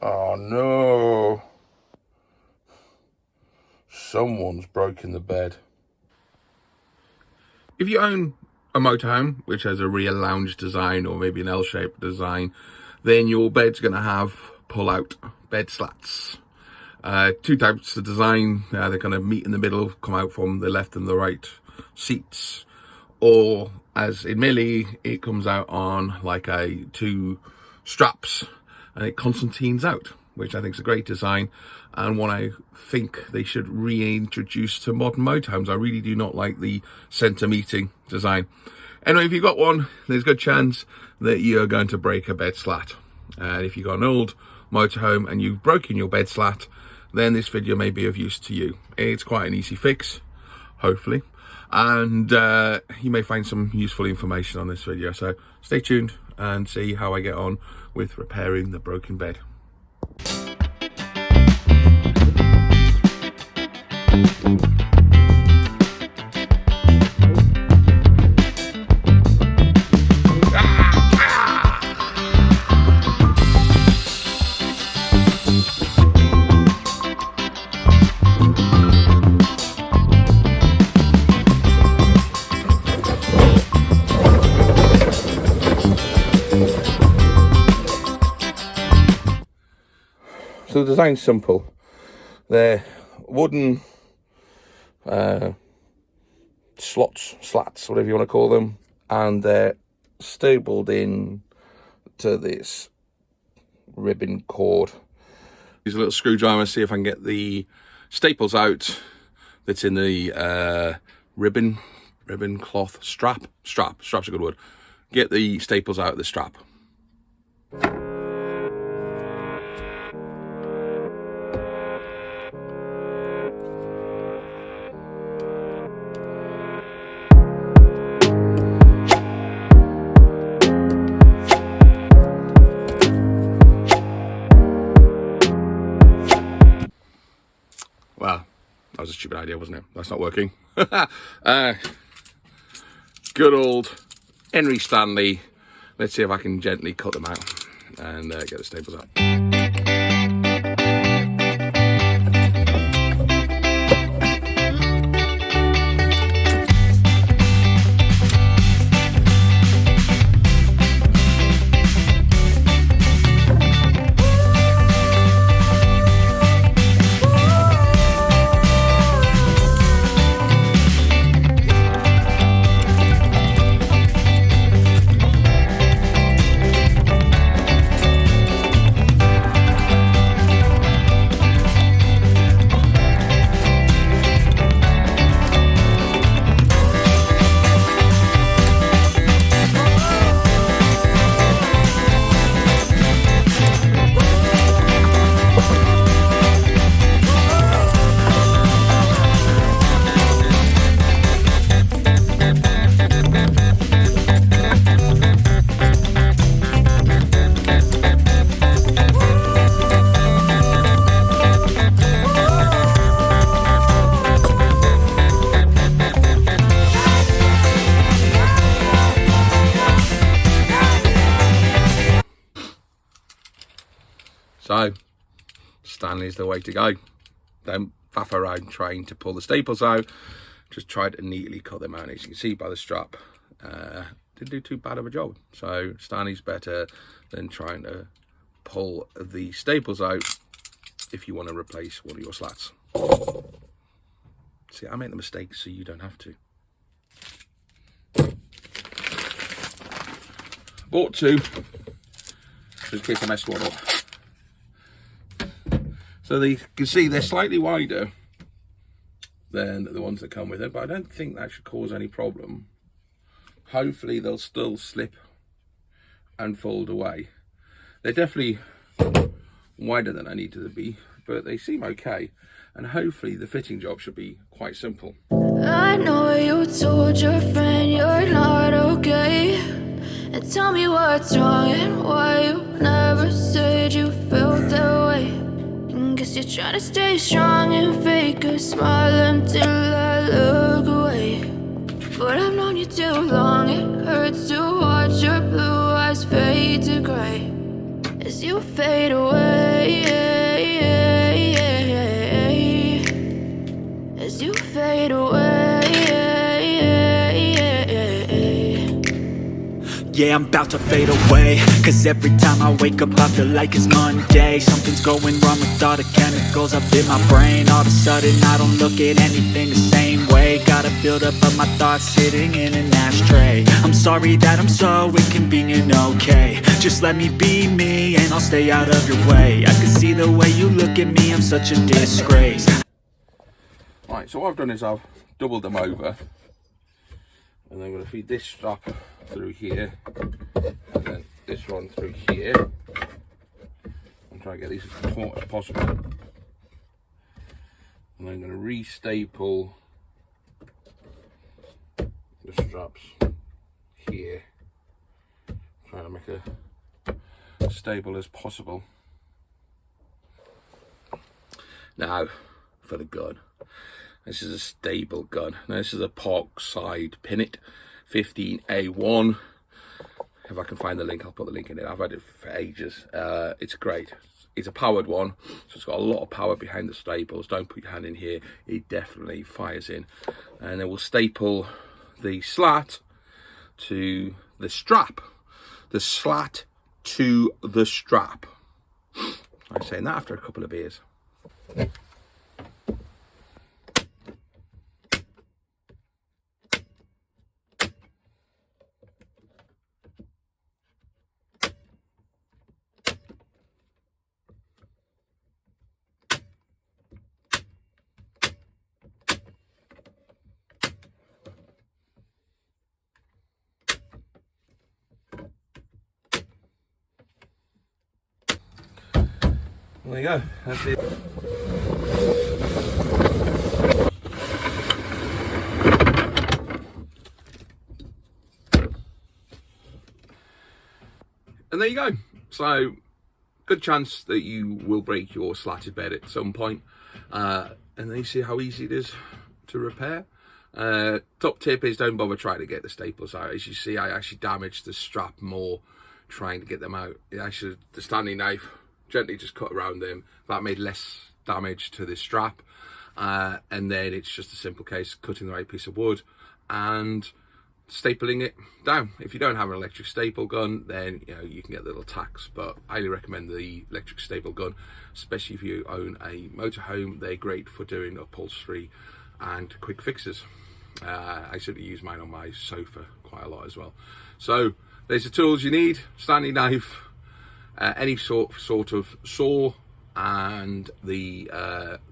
Oh no. Someone's broken the bed. If you own a motorhome which has a rear lounge design or maybe an L-shaped design, then your bed's going to have pull-out bed slats. Two types of design. They're going to meet in the middle, come out from the left and the right seats, or as in Millie, it comes out on like two straps and it concertines out, which I think is a great design and one I think they should reintroduce to modern motorhomes. I really do not like the centre meeting design. Anyway, if you've got one, there's a good chance that you're going to break a bed slat. And if you've got an old motorhome and you've broken your bed slat, then this video may be of use to you. It's quite an easy fix, hopefully, and you may find some useful information on this video. So stay tuned and see how I get on with repairing the broken bed. So the design's simple. They're wooden slats, whatever you want to call them, and they're stapled in to this ribbon cord. Use a little screwdriver, see if I can get the staples out that's in the ribbon cloth strap's a good word. Get the staples out of the strap. Well, that was a stupid idea, wasn't it? That's not working. Good old Henry Stanley. Let's see if I can gently cut them out and get the staples out. So, Stanley's the way to go. Don't faff around trying to pull the staples out. Just try to neatly cut them out. As you can see by the strap, didn't do too bad of a job. So, Stanley's better than trying to pull the staples out if you want to replace one of your slats. See, I make the mistake so you don't have to. Bought two, just in case I messed one up. So you can see they're slightly wider than the ones that come with it, but I don't think that should cause any problem. Hopefully they'll still slip and fold away. They're definitely wider than I need to be, but they seem okay. And hopefully the fitting job should be quite simple. I know you told your friend you're not okay, and tell me what's wrong and why you never said you felt that way. Guess you're trying to stay strong and fake a smile until I look away. But I've known you too long, it hurts to watch your blue eyes fade to gray as you fade away. Yeah, I'm about to fade away, cause every time I wake up I feel like it's Monday. Something's going wrong with all the chemicals up in my brain. All of a sudden I don't look at anything the same way. Gotta build up of my thoughts sitting in an ashtray. I'm sorry that I'm so inconvenient, okay. Just let me be me and I'll stay out of your way. I can see the way you look at me, I'm such a disgrace. Right, so what I've done is I've doubled them over, and I'm going to feed this strap through here, and then this one through here, and try and get these as taut as possible. And I'm going to re-staple the straps here, trying to make it as stable as possible. Now for the gun. This is a stable gun. Now this is a Parkside Pinnet 15A1. If I can find the link, I'll put the link in it. I've had it for ages. It's great. It's a powered one, so it's got a lot of power behind the staples. Don't put your hand in here. It definitely fires in. And then we'll staple the slat to the strap. The slat to the strap. I'm saying that after a couple of beers. There you go, that's it. And there you go. So, good chance that you will break your slatted bed at some point. And then you see how easy it is to repair. Top tip is don't bother trying to get the staples out. As you see, I actually damaged the strap more trying to get them out. The standing knife gently just cut around them. That made less damage to this strap. And then it's just a simple case of cutting the right piece of wood and stapling it down. If you don't have an electric staple gun, then you can get little tacks, but I highly recommend the electric staple gun, especially if you own a motorhome. They're great for doing upholstery and quick fixes. I certainly use mine on my sofa quite a lot as well. So there's the tools you need: standing knife, any sort of saw, and the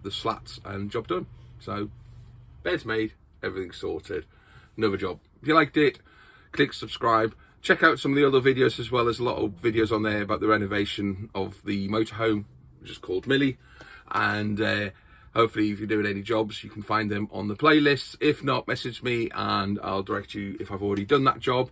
slats, and job done. So bed's made, everything's sorted, another job. If you liked it, click subscribe. Check out some of the other videos as well. There's a lot of videos on there about the renovation of the motorhome, which is called Millie. And hopefully if you're doing any jobs, you can find them on the playlists. If not, message me and I'll direct you if I've already done that job.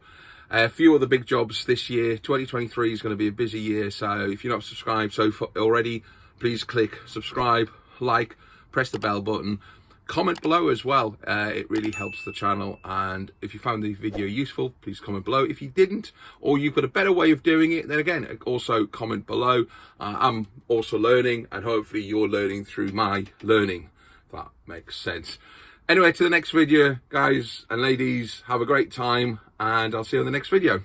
A few other big jobs this year. 2023 is going to be a busy year. So if you're not subscribed so far already, please click subscribe, like, press the bell button. Comment below as well. It really helps the channel. And if you found the video useful, please comment below. If you didn't, or you've got a better way of doing it, then again, also comment below. I'm also learning, and hopefully you're learning through my learning, if that makes sense. Anyway, to the next video, guys and ladies, have a great time, and I'll see you in the next video.